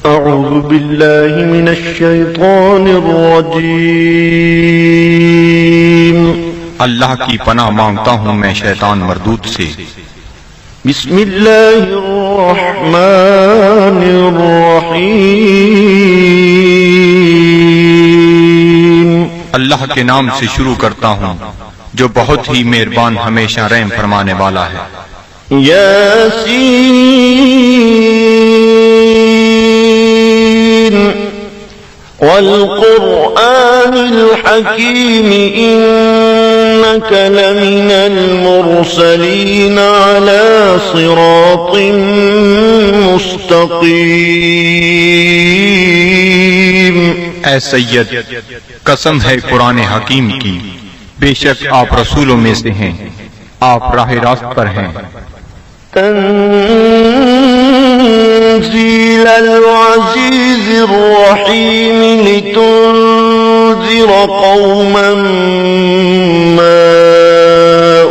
اعوذ باللہ من الشیطان الرجیم اللہ کی پناہ مانگتا ہوں میں شیطان مردود سے۔ بسم اللہ الرحمن الرحیم اللہ کے نام سے شروع کرتا ہوں جو بہت ہی مہربان ہمیشہ رحم فرمانے والا ہے۔ یاسین والقرآن الحکیم انک لمن المرسلین علی صراط مستقیم۔ اے سید، قسم ہے قرآن حکیم کی، بے شک آپ رسولوں میں سے ہیں، آپ راہ راست پر ہیں۔ تنزیل العزیز الرحیم لتنذر قوما ما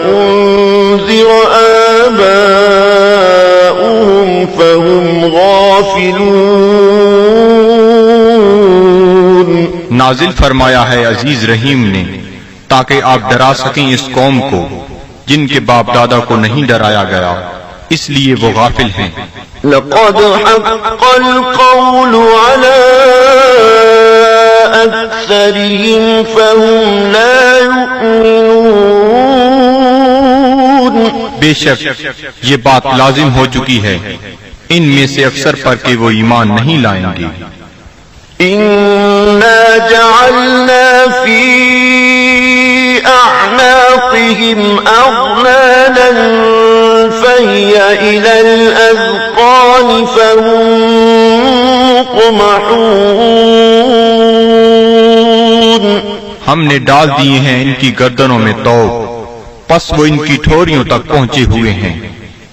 انذر آباؤهم فهم غافلون۔ نازل فرمایا ہے عزیز رحیم نے تاکہ آپ ڈرا سکیں اس قوم کو جن کے باپ دادا کو نہیں ڈرایا گیا، اس لیے وہ غافل ہیں۔ لقد حق القول على أكثرهم فهم لا يؤمنون۔ بے شک یہ بات لازم ہو چکی ہے ان میں سے اکثر پر کہ وہ ایمان نہیں لائیں گے۔ إنا جعلنا في أعناقهم أغلالا فهي إلى الأذقان فهم مقمحون۔ ہم نے ڈال دیے ہیں ان کی گردنوں میں طوق، پس وہ ان کی ٹھوریوں تک پہنچے ہوئے ہیں،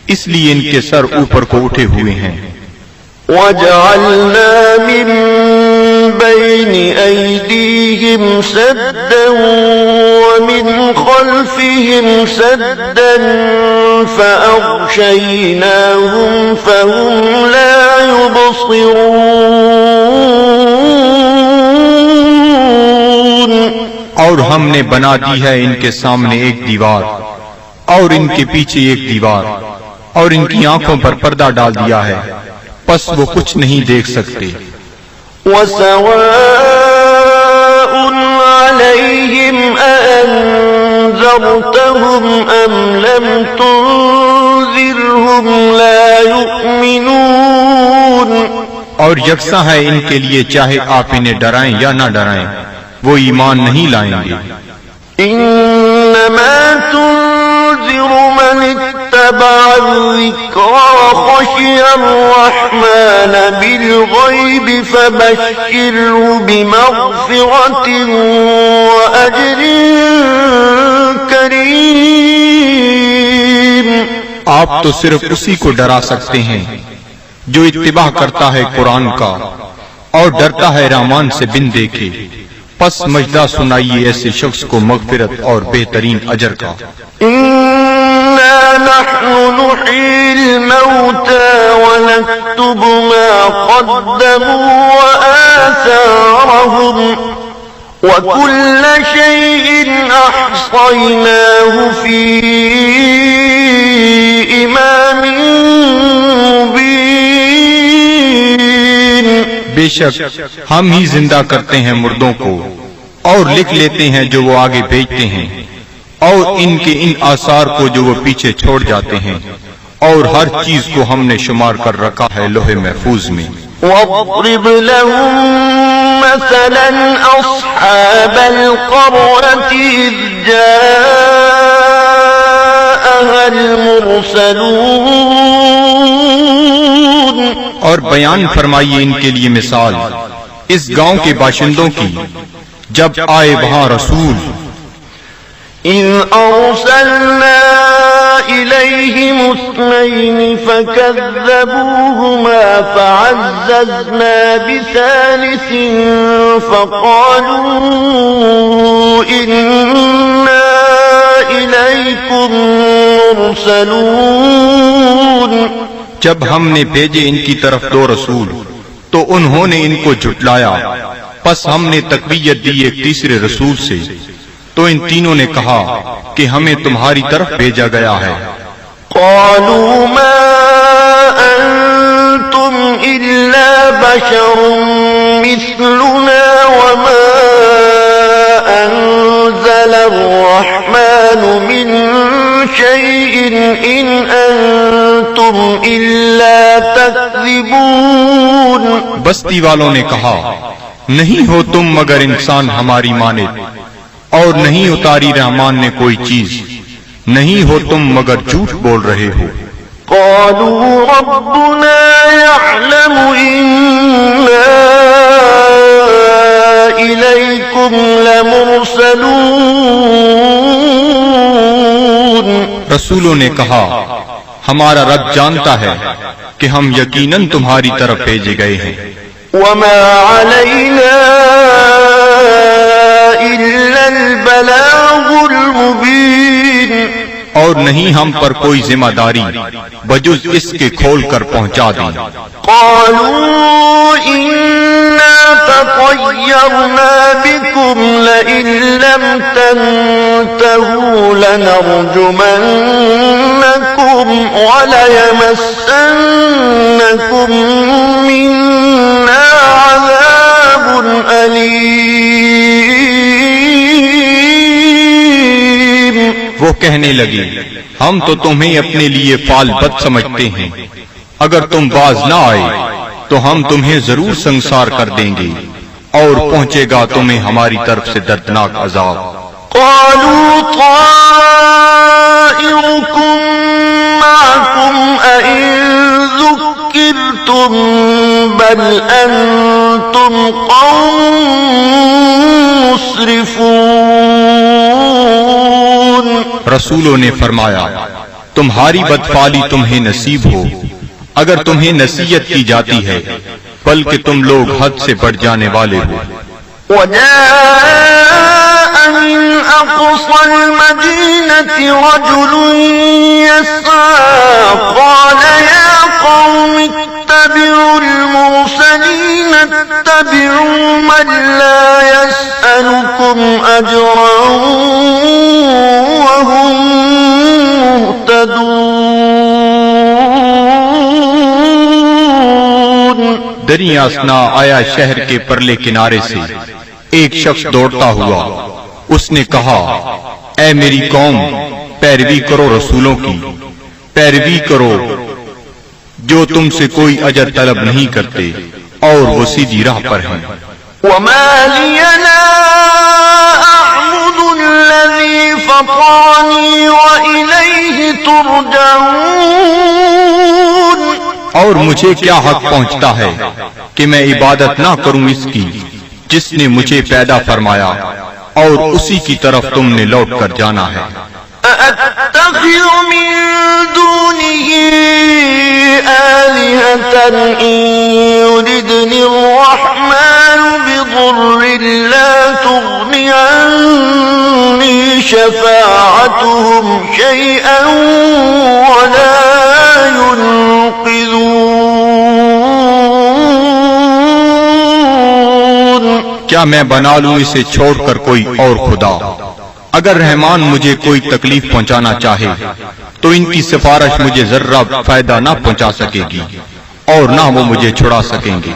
اس لیے ان کے سر اوپر کو اٹھے ہوئے ہیں۔ وَجَعَلْنَا مِن بَيْنِ أَيْدِيهِمْ سَدًّا وَمِنْ خَلْفِهِمْ سَدًّا فَأَغْشَيْنَاهُمْ فَهُمْ لَا يُبْصِرُونَ۔ اور ہم نے بنا دی ہے ان کے سامنے ایک دیوار اور ان کے پیچھے ایک دیوار، اور ان کی آنکھوں پر پردہ ڈال دیا ہے، پس وہ کچھ نہیں دیکھ سکتے۔ وَسَوَاءٌ عَلَيْهِمْ أَأَنذَرْتَهُمْ أَمْ لَمْ تُنذِرْهُمْ لَا يُؤْمِنُونَ۔ اور یکساں ہے ان کے لیے چاہے آپ انہیں ڈرائیں یا نہ ڈرائیں، وہ ایمان نہیں لائیں گے۔ إِنَّمَا تُنذِرُ مَنِ اتَّبَعَ الذِّكْرَ وَخَشِيَ الرَّحْمَنَ بِالْغَيْبِ فَبَشِّرْهُ بِمَغْفِرَةٍ وَأَجْرٍ كَرِيمٍ۔ آپ تو صرف اسی کو ڈرا سکتے ہیں جو اتباع کرتا ہے قرآن کا اور ڈرتا ہے رحمان سے بن دیکھے، پس مجدہ سنائیے ایسے شخص کو مغفرت اور بہترین اجر کا۔ إِنَّا نَحْنُ نُحْيِي الْمَوْتَى وَنَكْتُبُ مَا قَدَّمُوا وَآثَارَهُمْ وَكُلَّ شَيْءٍ أَحْصَيْنَاهُ فِي إِمَامٍ مُبِينٍ۔ بے شک ہم ہی زندہ کرتے ہیں مردوں کو اور لکھ لیتے ہیں جو وہ آگے بھیجتے ہیں، اور ان کے ان آثار کو جو وہ پیچھے چھوڑ جاتے ہیں، اور ہر چیز کو ہم نے شمار کر رکھا ہے لوح محفوظ میں۔ وَاضْرِبْ لَهُم مَّثَلًا أَصْحَابَ الْقَرْيَةِ إِذْ جَاءَهَا الْمُرْسَلُونَ۔ اور بیان فرمائیے ان کے لیے مثال اس گاؤں کے باشندوں کی جب آئے وہاں رسول۔ إِذْ أَرْسَلْنَا إِلَيْهِمُ اثْنَيْنِ فَكَذَّبُوهُمَا فَعَزَّزْنَا بِثَالِثٍ فَقَالُوا إِنَّا إِلَيْكُمْ مُرْسَلُونَ۔ جب ہم نے بھیجے ان کی طرف دو رسول تو تو انہوں نے ان کو جھٹلایا، پس ہم نے تقویت دی ایک تیسرے رسول سے، تو ان تینوں نے کہا کہ ہمیں تمہاری طرف بھیجا گیا ہے۔ قالوا ما أنتم إلا بشر مثلنا وما أنزل الرحمن من شيء إن أنتم إلا تكذبون۔ بستی والوں نے کہا نہیں ہو تم مگر انسان ہماری مانند، اور نہیں اتاری رحمان نے کوئی چیز، نہیں ہو تم مگر جھوٹ بول رہے ہو۔ قالوا ربنا يعلم إنا إليكم لمرسلون۔ رسولوں نے کہا ہمارا رب جانتا ہے کہ ہم یقیناً تمہاری طرف بھیجے گئے ہیں۔ وما علينا إلا البلاغ المبين۔ اور نہیں ہم پر کوئی ذمہ داری بجز اس کے کھول کر پہنچا دیں۔ قالوا إنا تطيرنا بكم لئن لم تنتهوا لنرجمنكم وليمسنكم منا عذاب أليم۔ وہ کہنے لگے ہم تو تمہیں اپنے لیے فال بد سمجھتے ہیں، اگر تم باز نہ آئے تو ہم تمہیں ضرور سنسار کر دیں گے اور پہنچے گا تمہیں ہماری طرف سے دردناک عذاب۔ قالوا طائركم معكم أئن ذكرتم بل أنتم قوم مسرفون۔ رسولوں نے فرمایا تمہاری بدفعلی تمہیں نصیب ہو اگر تمہیں نصیحت کی جاتی ہے، بلکہ تم لوگ حد سے بڑھ جانے والے ہو۔ وجاء من أقصى المدينة رجل يسعى قال يا قوم اتبعوا المرسلين اتبعوا من لا يسألكم أجرا وهم مهتدون۔ دریا اسنا آیا شہر کے پرلے کنارے سے ایک شخص دوڑتا ہوا، اس نے کہا اے میری قوم، پیروی کرو رسولوں کی، پیروی کرو جو تم سے کوئی اجر طلب نہیں کرتے اور وہ سیدھی راہ پر ہیں۔ وما لي لا أعبد الذي فطرني وإليه ترجعون۔ اور مجھے کیا حق پہنچتا ہے کہ میں عبادت نہ کروں اس کی جس نے مجھے پیدا فرمایا اور اسی کی طرف تم نے لوٹ کر جانا ہے۔ أأتخذ من دونه آلهة إن يردني الرحمن بضر لا تغني عني شفاعتهم شيئا ولا ينقذون۔ کیا میں بنا لوں اسے چھوڑ کر کوئی اور خدا؟ اگر رحمان مجھے کوئی تکلیف پہنچانا چاہے تو ان کی سفارش مجھے ذرہ فائدہ نہ پہنچا سکے گی اور نہ وہ مجھے چھڑا سکیں گے۔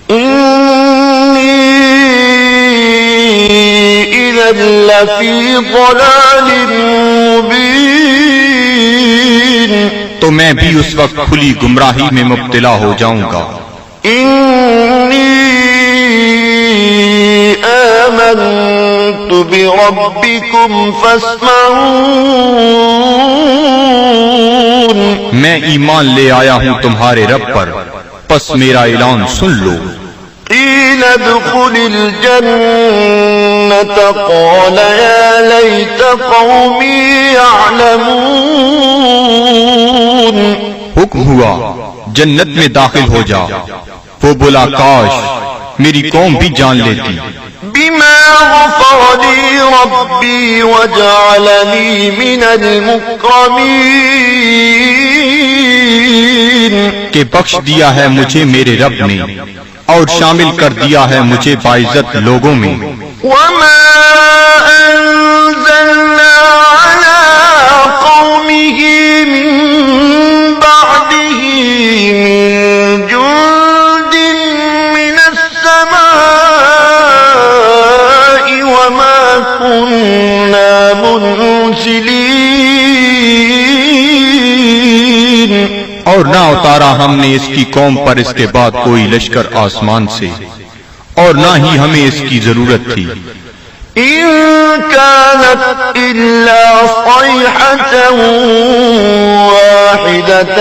إني إذا لفي ضلال مبين۔ تو میں بھی اس وقت کھلی گمراہی میں مبتلا ہو جاؤں گا۔ إني آمنت بربكم فاسمعون۔ میں ایمان لے آیا ہوں تمہارے رب پر، پس میرا اعلان سن لو۔ قيل ادخل الجنة قال يا ليت قومي يعلمون۔ حکم ہوا جنت میں داخل ہو جا، وہ بولا کاش میری قوم بھی جان لیتی۔ بما غفر لي ربي وجعلني من المكرمين۔ کہ بخش دیا ہے مجھے میرے رب نے اور شامل کر دیا ہے مجھے باعزت لوگوں میں. وما أنزلنا على قومه من بعده من جند من السماء وما كنا منزلين. اور نہ اتارا ہم نے اس کی قوم پر اس کے بعد کوئی لشکر آسمان سے، اور نہ ہی ہمیں اس کی ضرورت تھی. إن كانت إلا صيحة واحدة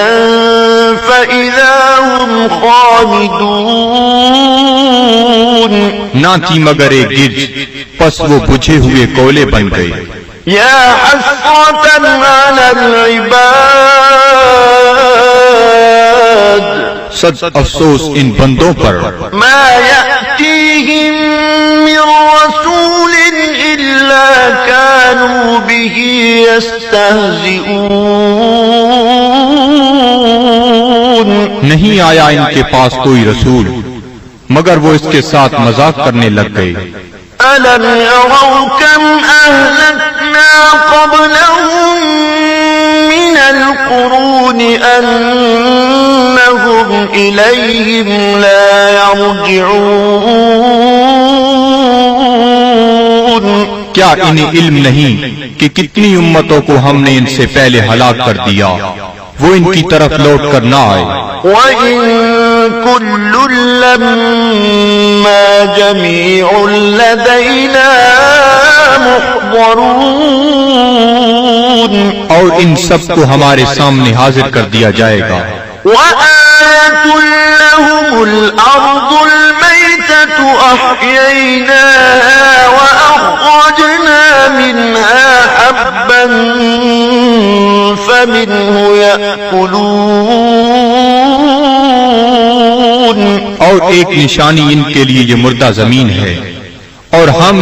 فإذا هم خامدون. نہ تھی مگر ایک گرج، پس وہ بجھے ہوئے کولے بن گئے. يا حسرة على العباد صد افسوس ان بندوں پر ما يأتيهم من رسول إلا كانوا به يستهزئون. نہیں آیا ان کے پاس کوئی رسول مگر وہ اس کے ساتھ مذاق کرنے لگ گئے. ألم يروا كم أهلكنا قبلهم من القرون أنهم إليهم لا يرجعون. کیا انہیں علم نہیں کہ کتنی امتوں کو ہم نے ان سے پہلے ہلاک کر دیا، وہ ان کی طرف لوٹ کر نہ آئے. وَإِن كُلٌّ لَّمَّا جَمِيعٌ لَّدَيْنَا مُحْضَرُونَ. اور ان سب کو ہمارے سامنے حاضر کر دیا جائے گا. وَآيَةٌ لَّهُمُ الْأَرْضُ الْمَيْتَةُ أَحْيَيْنَاهَا وَأَخْرَجْنَا مِنْهَا حَبًّا فَمِنْهُ يَأْكُلُونَ. اور ایک نشانی ان کے لیے یہ مردہ زمین ہے، اور ہم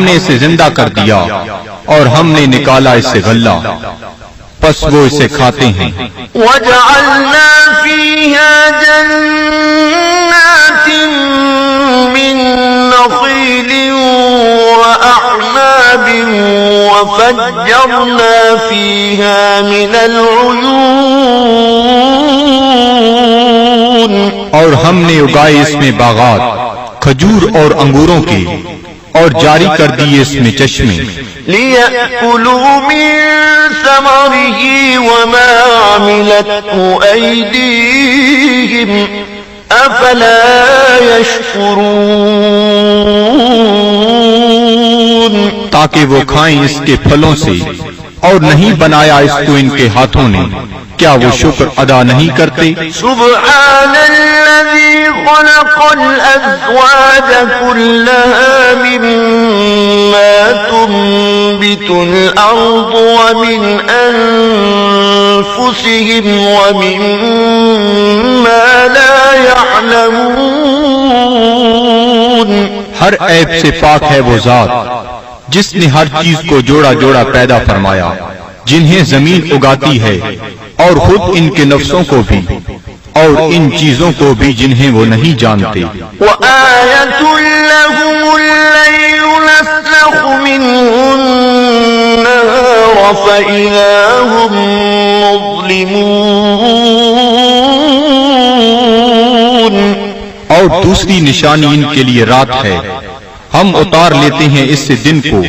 نے اسے زندہ کر دیا، اور ہم نے نکالا اس سے غلہ، پس وہ اسے کھاتے ہیں. وَجَعَلْنَا فِيهَا جَنَّاتٍ مِّن نَّخِيلٍ وَأَعْنَابٍ وَفَجَّرْنَا فِيهَا مِنَ الْعُيُونِ. اور ہم نے اگائے اس میں باغات کھجور اور انگوروں کے، اور جاری کر دیے اس میں چشمے. لِيَأْكُلُوا مِن ثَمَرِهِ وَمَا عَمِلَتْهُ أَيْدِيهِمْ أَفَلَا يَشْكُرُونَ. تاکہ وہ کھائیں اس کے پھلوں سے، اور نہیں بنایا اس کو ان کے ہاتھوں نے، کیا وہ شکر ادا نہیں کرتے؟ سبحان الذي خلق الأزواج كلها مما تنبت الأرض ومن أنفسهم ومما لا يعلمون. ہر عیب سے پاک ہے وہ ذات جس نے ہر چیز کو جوڑا جوڑا پیدا فرمایا، جنہیں زمین اگاتی ہے، اور خود ان کے نفسوں کو بھی، اور ان چیزوں کو بھی جنہیں وہ نہیں جانتے. وَآيَةٌ لَّهُمُ اللَّيْلُ نَسْلَخُ مِنْهُ النَّهَارَ فَإِذَا هُم مُظْلِمُونَ. اور دوسری نشانی ان کے لیے رات ہے، ہم اتار لیتے ہیں اس سے دن کو،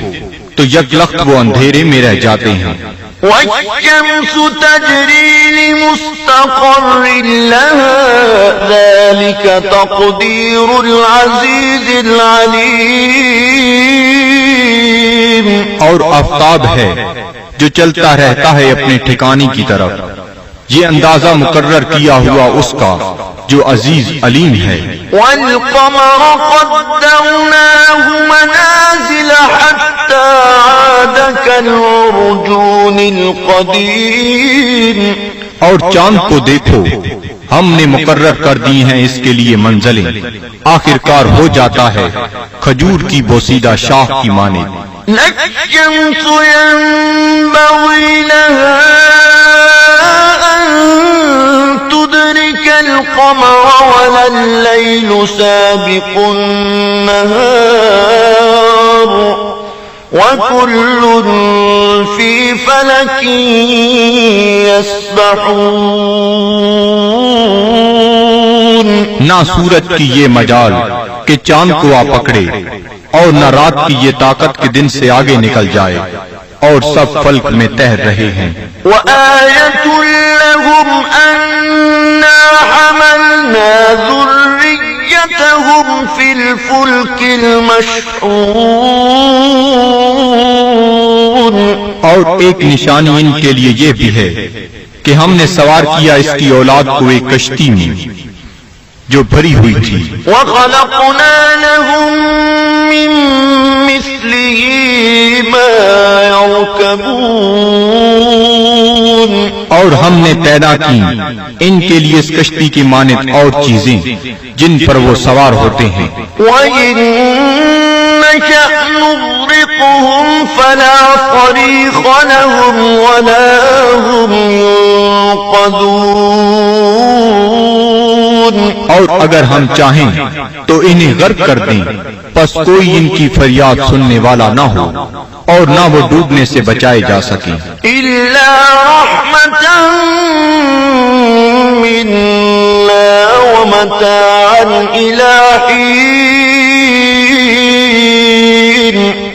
تو یک لخت وہ اندھیرے میں رہ جاتے ہیں. وَالشَّمْسُ تَجْرِي لِمُسْتَقَرٍّ لَّهَا ذَلِكَ تَقْدِيرُ الْعَزِيزِ الْعَلِيمِ. اور آفتاب ہے جو چلتا رہتا ہے اپنے ٹھکانے کی طرف، یہ اندازہ مقرر کیا ہوا اس کا جو عزیز علیم ہے. وَالْقَمَرَ قَدَّرْنَاهُ مَنَازِلَ حَتَّى عَادَ كَالْعُرْجُونِ الْقَدِيمِ. اور چاند کو دیکھو، ہم نے مقرر کر دی ہیں اس کے لیے منزلیں، آخر کار ہو جاتا ہے کھجور کی بوسیدہ شاخ کی مانند. لَلشَّمْسُ يَنبَغِي لَهَا أَن تدرك القمر ولا الليل سابق النهار وكل في فلك يسبحون. نہ سورج کی یہ مجال کہ چاند کو آ پکڑے، اور نہ رات کی یہ طاقت کہ دن سے آگے نکل جائے، اور سب فلک میں تیر رہے ہیں. وآية لهم أنا حملنا ذريتهم في الفلك المشحون. اور ایک نشانی ان کے لیے یہ بھی ہے کہ ہم نے سوار کیا اس کی اولاد کو ایک کشتی میں جو بھری ہوئی تھی. وخلقنا لهم من مثله ما يركبون. اور ہم نے پیدا کی ان کے لیے اس کشتی کی مانند اور چیزیں جن پر وہ سوار ہوتے ہیں. وَإِن نَّشَأْ نُغْرِقْهُمْ فَلَا صَرِيخَ لَهُمْ وَلَا هُمْ يُنقَذُونَ. اور اگر ہم چاہیں تو انہیں غرق کر دیں، پس کوئی ان کی فریاد سننے والا نہ ہو اور نہ وہ ڈوبنے سے بچائے جا سکیں. إِلَّا رَحْمَةً مِّنَّا وَمَتَاعًا إِلَىٰ حِينٍ.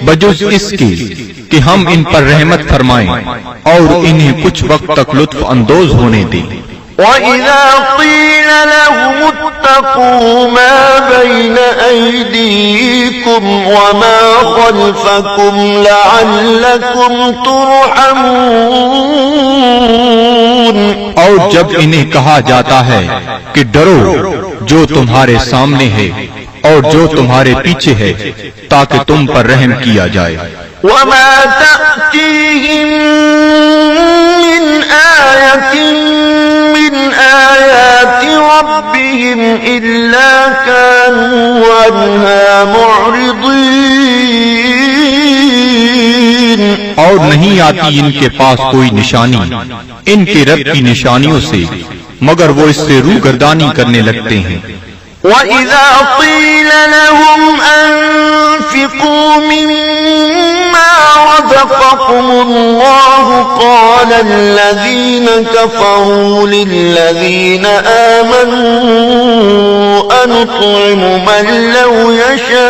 بجز اس کے کہ ہم ان پر رحمت فرمائیں اور انہیں کچھ وقت تک لطف اندوز ہونے دیں. وَإِذَا قِيلَ لَهُمُ اتَّقُوا مَا بَيْنَ أَيْدِيكُمْ وَمَا خَلْفَكُمْ لَعَلَّكُمْ تُرْحَمُونَ. اور جب انہیں کہا جاتا ہے کہ ڈرو جو تمہارے سامنے ہے اور جو تمہارے پیچھے ہے تاکہ تم پر رحم کیا جائے. وَمَا تَأْتِيهِم مِّنْ آيَةٍ مِّنْ آيَاتِ رَبِّهِمْ إِلَّا كَانُوا عَنْهَا مُعْرِضِينَ. اور نہیں آتی ان کے پاس کوئی نشانی ان کے رب کی نشانیوں سے مگر وہ اس سے روگردانی کرنے لگتے ہیں. وَإِذَا قِيلَ لَهُمْ أَنفِقُوا مِمَّا رَزَقَكُمُ اللَّهُ قَالَ الَّذِينَ كَفَرُوا لِلَّذِينَ آمَنُوا أَنُطْعِمُ مَن لَّوْ يَشَاءُ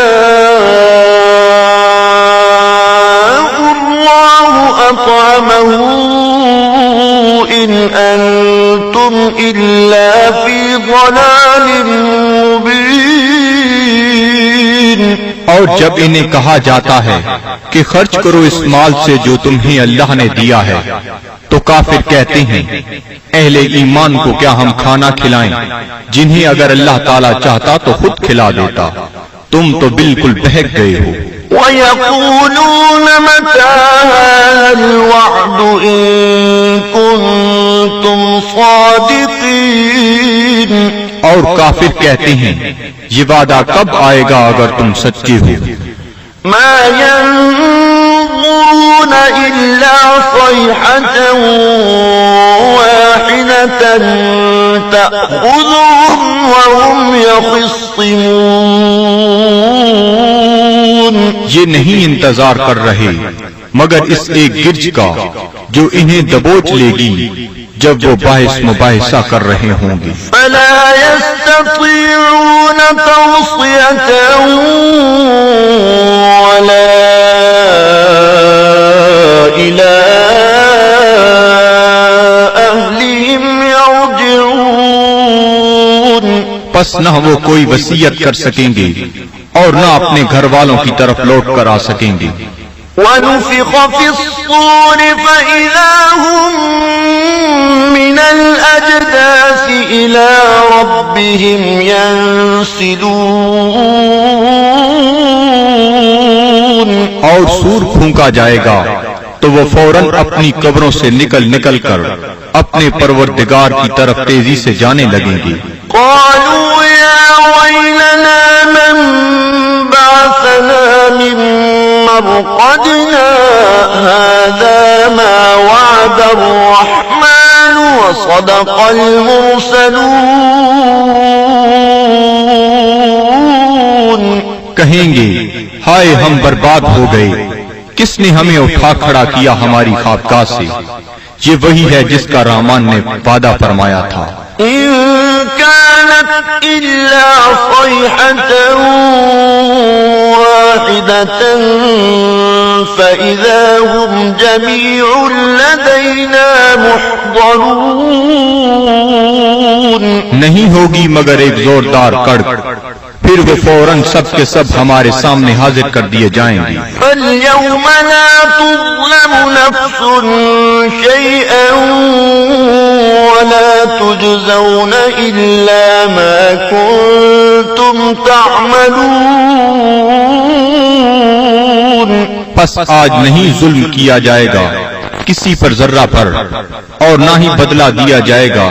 اللَّهُ أَطْعَمَهُ إِنْ أَنتُمْ إِلَّا فِي ضَلَالٍ مُبِينٍ. اور جب انہیں کہا جاتا ہے کہ خرچ کرو اس مال سے جو تمہیں اللہ نے دیا ہے تو کافر کہتے ہیں اہل ایمان کو کیا ہم کھانا کھلائیں جنہیں اگر اللہ تعالیٰ چاہتا تو خود کھلا دیتا، تم تو بالکل بہک گئے ہو. وَيَقُولُونَ مَتَىٰ هَٰذَا الْوَعْدُ إِن كُنتُمْ صَادِقِينَ. اور کافر کہتے ہیں یہ وعدہ کب آئے گا اگر تم سچے ہو. مَا يَنظُرُونَ إِلَّا صَيْحَةً وَاحِدَةً تَأْخُذُهُمْ وَهُمْ يَخِصِّمُونَ. یہ نہیں انتظار کر رہے مگر اس ایک گرج کا جو انہیں دبوچ لے گی جب وہ باعث مباحثہ کر رہے ہوں گے. فَلَا يَسْتَطِيعُونَ تَوْصِيَةً وَلَا إِلَىٰ أَهْلِهِمْ يَرْجِعُونَ. پس نہ وہ کوئی وصیت کر سکیں گے اور نہ اپنے گھر والوں کی طرف لوٹ کر آ سکیں گے. وَنُفِخَ فِي الصُّورِ فَإِذَا هُم مِّنَ الْأَجْدَاثِ إِلَىٰ رَبِّهِمْ يَنسِلُونَ. اور سور پھونکا جائے گا تو وہ فوراً اپنی قبروں سے نکل کر اپنے پروردگار کی طرف تیزی سے جانے لگیں گے. قالوا يا ويلنا من بعثنا من مرقدنا هذا ما وعد الرحمن وصدق المرسلون. يحزنون کہیں گے ہائے ہم برباد ہو گئے، کس نے ہمیں اٹھا کھڑا کیا ہماری خوابگاہ سے؟ یہ وہی ہے جس کا رحمان نے وعدہ فرمایا تھا۔ إن كانت إلا صيحة واحدة فإذا هم جميع لدينا محضرون نہیں ہوگی مگر ایک زوردار کڑک، پھر وہ فوراً سب کے سب ہمارے سامنے حاضر کر دیے جائیں گے۔ فاليوم لا تظلم نفس شيئا ولا تجزون إلا ما كنتم تعملون پس آج نہیں ظلم کیا جائے گا کسی پر ذرہ پر، اور نہ ہی بدلہ دیا جائے گا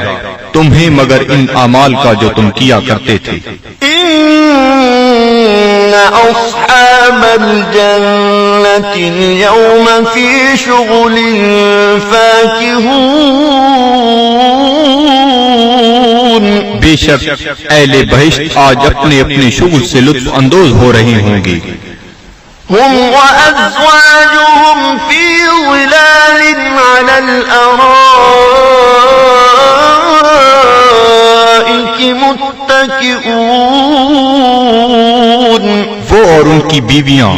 تمہیں مگر ان اعمال کا جو تم کیا کرتے تھے۔ إن أصحاب الجنة اليوم في شغل فاكهون بے شک اہل بہشت آج اپنے اپنے شغل سے لطف اندوز ہو رہے ہوں گے۔ هم وأزواجهم في ظلال على الأرائك متكئون وہ اور ان کی بیویاں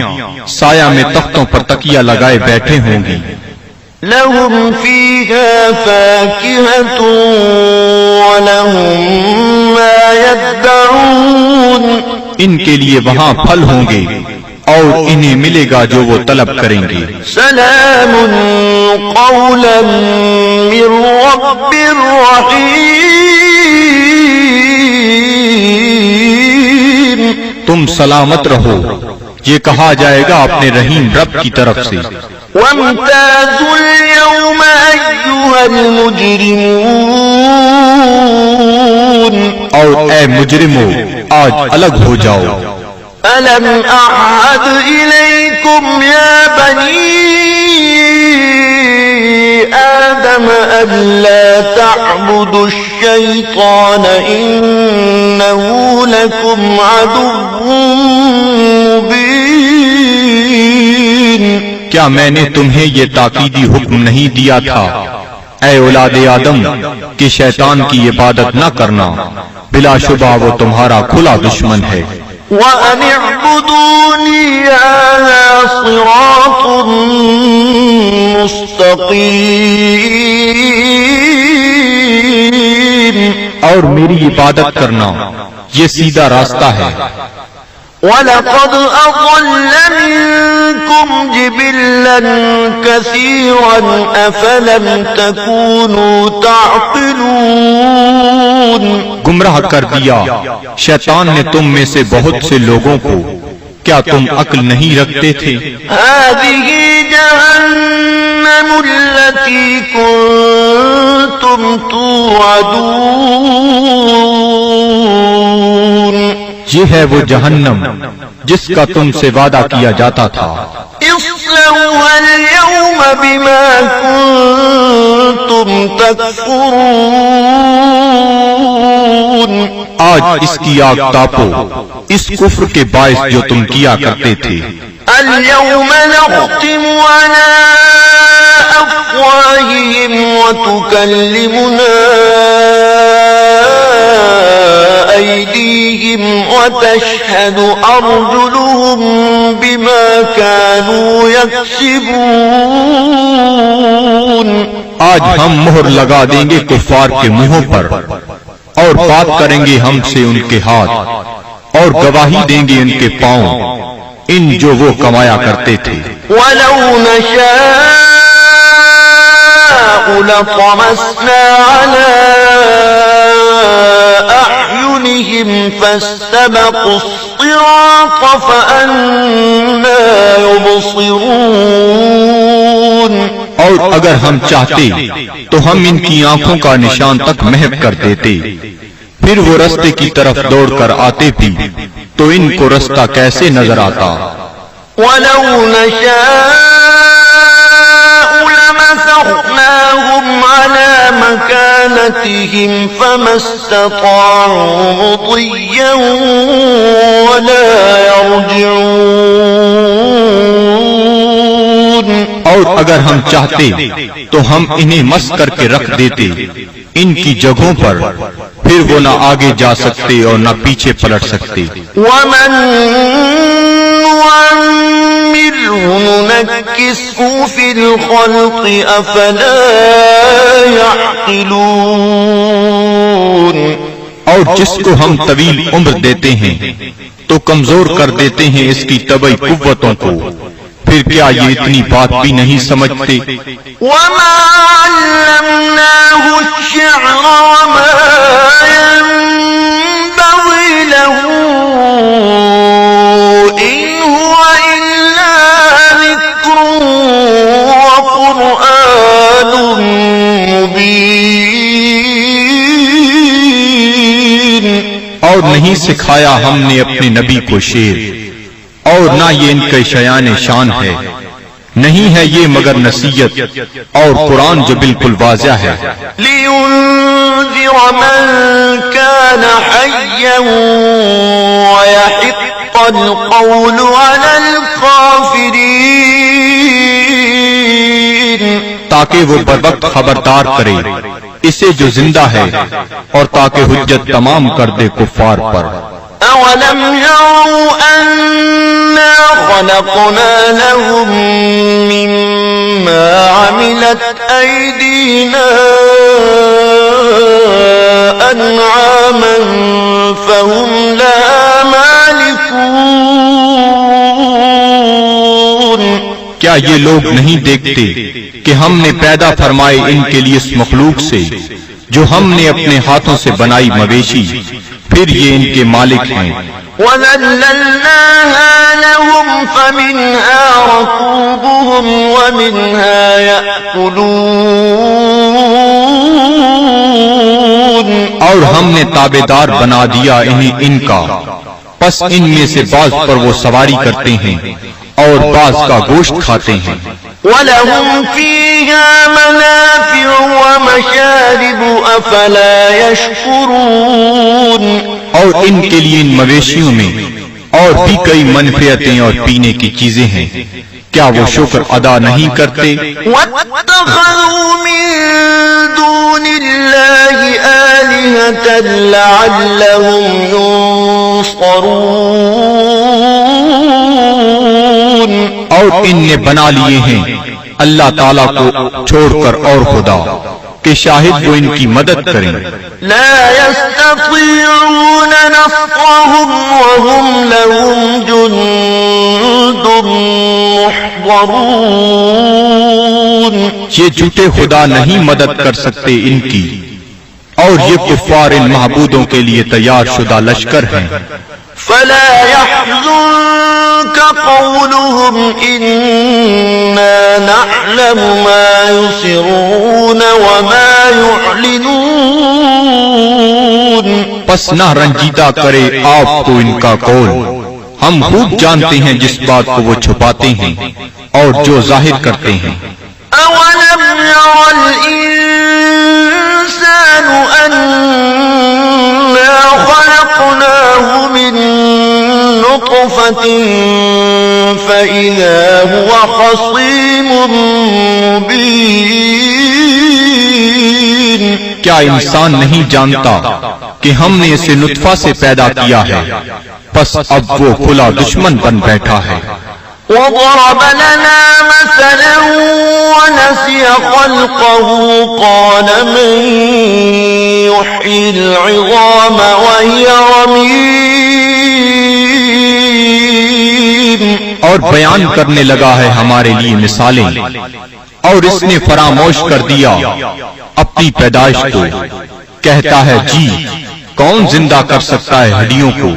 سایہ میں تختوں پر تکیہ لگائے بیٹھے ہوں گی۔ لهم فيها فاكهة ولهم ما يدعون ان کے لیے وہاں پھل ہوں گے اور انہیں ملے گا جو وہ طلب کریں گے۔ سلام قولا من رب رحیم تم سلامت رہو، یہ کہا جائے گا اپنے رحیم رب کی طرف سے۔ وامتازوا اليوم أيها المجرمون اور اے مجرمو آج الگ ہو جاؤ۔ ألم أعهد إليكم يا بني آدم ألا تعبدوا الشيطان إنه لكم عدو مبين کیا میں نے تمہیں یہ تاکیدی حکم نہیں دیا تھا اے اولاد آدم کہ شیطان کی عبادت نہ کرنا، بلا شبہ وہ تمہارا کھلا دشمن ہے۔ وَأَنِ اعْبُدُونِي هَذَا صِرَاطٌ مُسْتَقِيمٌ اور میری عبادت کرنا یہ سیدھا راستہ ہے۔ وَلَقَدْ أَضَلَّ مِنكُمْ جِبِلًّا كَثِيرًا أَفَلَمْ تَكُونُوا تَعْقِلُونَ گمراہ کر دیا شیطان نے تم میں سے بہت سے لوگوں کو، کیا تم عقل نہیں رکھتے تھے؟ هَذِهِ جَهَنَّمُ الَّتِي كُنتُمْ تُوعَدُونَ یہ ہے وہ جہنم جس کا تم سے وعدہ کیا جاتا تھا۔ اصلوها اليوم بما كنتم تكفرون آج اس کی آگ تاپو اس کفر کے باعث جو تم کیا کرتے تھے۔ اليوم نختم على أفواههم وتكلمنا أيديهم وتشهد أرجلهم بما كانوا يكسبون آج ہم مہر لگا دیں گے کفار کے منہوں پر، اور بات کریں گے ہم سے ان کے ہاتھ، اور گواہی دیں گے ان کے پاؤں ان جو وہ کمایا کرتے تھے۔ وَلَوْ نَشَاءُ لَطَمَسْنَا عَلَىٰ أَعْيُنِهِمْ فَاسْتَبَقُوا الصِّرَاطَ فَأَنَّىٰ يُبْصِرُونَ اور اگر ہم چاہتے تو ہم ان کی آنکھوں کا نشان تک محو کر دیتے، پھر وہ رستے کی طرف دوڑ کر آتے بھی تو ان کو رستہ کیسے نظر آتا۔ وَلَوْ نَشَاءُ لمسخناهم على مكانتهم فما استطاعوا مضيا ولا يرجعون. اور اگر ہم چاہتے تو ہم انہیں مس کر کے رکھ دیتے ان کی جگہوں پر، پھر وہ نہ آگے جا سکتے اور نہ پیچھے پلٹ سکتے. ومن نعمره ننكسه في الخلق أفلا يعقلون. اور جس کو ہم طویل عمر دیتے ہیں تو کمزور کر دیتے ہیں اس کی طبعی قوتوں کو، پھر کیا یہ اتنی بات بھی نہیں سمجھتے؟ وما علمناه الشعر وما ينبغي له إن هو إلا ذكر وقرآن مبين. اور نہیں سکھایا ہم نے اپنے نبی کو شعر، اور نہ یہ ان کے شیان شان ہے، نہیں ہے یہ مگر نصیحت اور قرآن جو بالکل واضح ہے. لِيُنذِرَ مَن كَانَ حَيًّا وَيَحِقَّ الْقَوْلُ عَلَى الْكَافِرِينَ. تاکہ وہ بروقت خبردار کرے اسے جو زندہ ہے، اور تاکہ حجت تمام کر دے کفار پر. أَوَلَمْ يَرَوْا أَنَّا خَلَقْنَا لَهُم مِّمَّا عَمِلَتْ أَيْدِينَا أَنْعَامًا فَهُمْ لَهَا مَالِكُونَ. کیا یہ لوگ نہیں دیکھتے کہ ہم نے پیدا فرمائے ان کے لیے اس مخلوق سے جو ہم نے اپنے ہاتھوں سے بنائی مویشی، پھر یہ ان کے مالک ہیں. وَذَلَّلْنَاهَا لَهُمْ فَمِنْهَا رَكُوبُهُمْ وَمِنْهَا يَأْكُلُونَ. اور ہم نے تابعدار بنا دیا انہیں ان کا، پس ان میں سے بعض پر وہ سواری کرتے ہیں اور بعض کا گوشت کھاتے ہیں. وَلَهُمْ فِيهَا مَنَافِعُ وَمَشَارِبُ أَفَلَا يَشْكُرُونَ. اور ان کے لیے ان مویشیوں میں اور بھی کئی منفعتیں اور پینے کی چیزیں ہیں، کیا وہ شکر ادا نہیں کرتے؟ وَاتَّخَذُوا مِن دُونِ اللَّهِ آلِهَةً لَعَلَّهُمْ يُنصَرُونَ. اور ان نے بنا لیے ہیں اللہ تعالیٰ کو چھوڑ کر اور خدا کہ شاہد وہ ان کی مدد کریں. لا يستطيعون نصرهم وهم لهم جند محضرون. یہ جھوٹے خدا نہیں مدد کر سکتے ان کی، اور یہ کفار ان معبودوں کے لیے تیار شدہ لشکر ہیں. فلا يحزنك قولهم إنا نعلم ما يسرون وما يعلنون. پس نہ رنجیدہ کرے آپ کو ان کا قول، ہم خوب جانتے ہیں جس بات کو وہ چھپاتے ہیں اور جو ظاہر کرتے ہیں. أولم ير الإنسان أنا خلقناه من نطفة فإذا هو خصيم مبين. کیا انسان نہیں جانتا کہ ہم نے اسے نطفہ سے پیدا کیا ہے، پس اب وہ کھلا دشمن بن بیٹھا ہے. وضرب لنا مثلا ونسي خلقه قال من يحيي العظام وهي رميم. اور بیان کرنے لگا ہے ہمارے لیے مثالیں، اور اس نے فراموش کر دیا اپنی پیدائش کو. کہتا ہے جی کون زندہ کر سکتا ہے ہڈیوں کو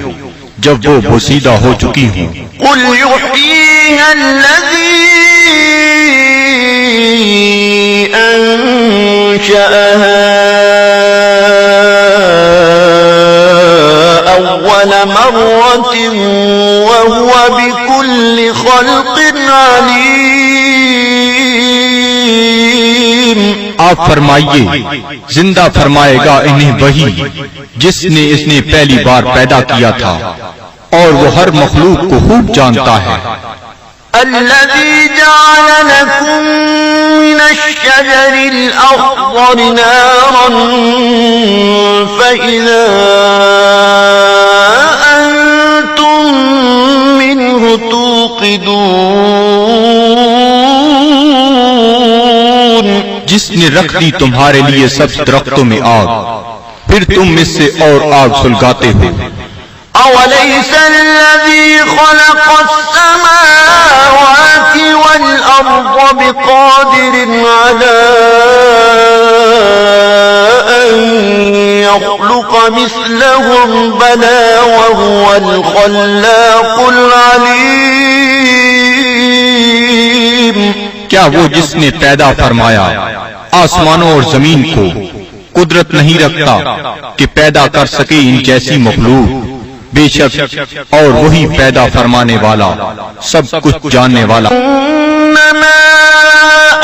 جب وہ بوسیدہ ہو چکی ہوں. قل يحييها الذي أنشأها أول مرة وهو بكل خلق عليم. آپ فرمائیے زندہ فرمائے گا انہیں وہی جس نے اس نے پہلی بار پیدا کیا تھا، اور وہ ہر مخلوق کو خوب جانتا ہے۔ الذي جعل لكم من الشجر الأخضر نارا فإذا أنتم منه توقدون، جس نے رکھ دی تمہارے لیے سب درختوں میں آگ، پھر تم اس سے اور آگ سلگاتے ہو۔ أوليس الذي خلق السماوات والأرض بقادر على أن يخلق مثلهم بلى وهو الخلاق العليم؟ کیا وہ جس نے پیدا فرمایا آسمانوں اور زمین کو قدرت نہیں رکھتا کہ پیدا کر سکے ان جیسی مخلوق؟ بے شک اور وہی پیدا فرمانے والا سب کچھ جاننے والا۔ انما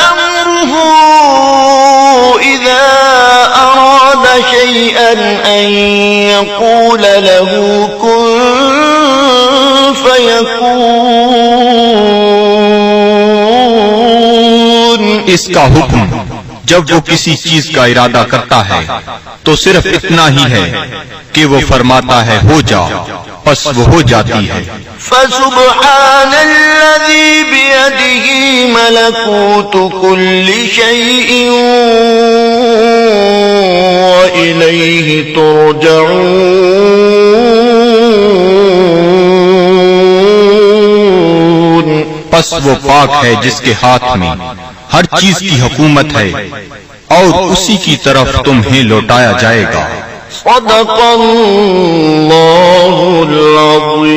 امره اذا اراد شيئا ان يقول له كن فيكون، اس کا حکم جب وہ کسی چیز کا ارادہ کرتا ہے تو صرف اتنا ہی ہے کہ وہ فرماتا ہے ہو جا، پس وہ ہو جاتی ہے۔ فسبحان الذي بيده ملكوت كل شيء وإليه ترجعون، پس وہ پاک ہے جس کے ہاتھ میں ہر چیز کی حکومت ہے اور اسی کی طرف تمہیں لوٹایا جائے گا۔ صدق اللہ العظیم۔